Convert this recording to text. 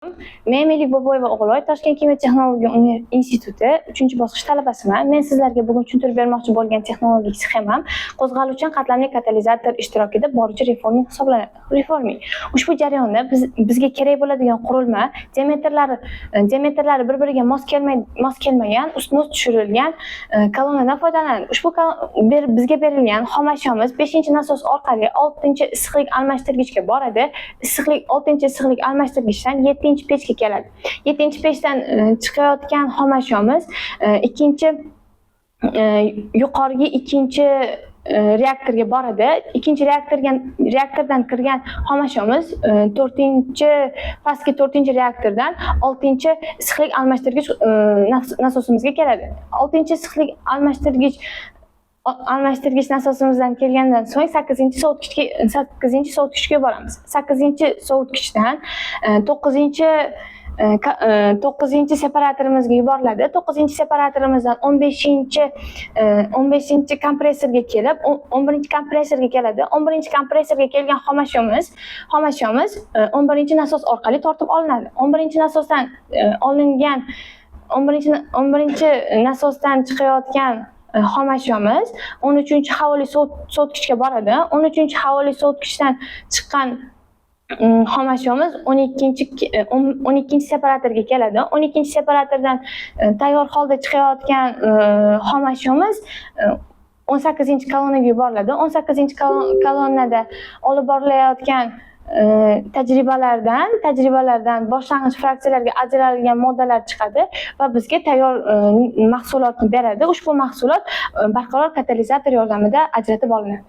Men Melik Boboyeva o'g'loy Toshkent kimyo texnologiya instituti 3-bosqich talabasiman. Men sizlarga bugun tushuntirib bermoqchi bo'lgan texnologik sxemam qo'zg'aluvchan qatlamli katalizator ishtirokida boruvchi reforming hisoblanadi. Reforming. Ushbu jarayonda bizga kerak bo'ladigan qurilma diametrlari bir-biriga mos kelmagan, ustma ust tushirilgan kolonnadan foydalanadi. Ushbu bizga berilgan xom ashyomiz 5-nasos orqali 6-issiqlik almashtirgichga boradi. 6-issiqlik almashtirgichdan 7-pechga keladi. 7-pechdan chiqayotgan xom ashyomiz yuqoriga 2-reaktorga boradi. 2-reaktordan kirgan xom ashyomiz 4-pastki 4-reaktordan 6-issiqlik almashtirgich nasosimizga keladi. 6-issiqlik almashtirgich nasosimizdan kelgandan so'ng 8-sovutgichga boramiz. 8-sovutgichdan 9-separatorimizga yuboriladi. 9-separatorimizdan 15-kompressorga kelib, 11-kompressorga keladi. 11-kompressorga kelgan xom ashyomiz 11-nasos orqali tortib olinadi. 11-nasosdan olingan 11-nasosdan chiqayotgan xom ashyomiz 13-havoli sovutgichga boradi. 13-havoli sovutgichdan chiqqan xom ashyomiz 12-separatorga keladi. 12-separatordan tayyor holda chiqayotgan xom ashyomiz 18-kolonnaga yuboriladi. 18-kolonnada olib borilayotgan tajribalardan boshlang'ich fraksiyalarga ajralgan moddalar chiqadi va bizga tayyor mahsulotni beradi. Ushbu mahsulot barqaror katalizator yordamida ajratib olinadi.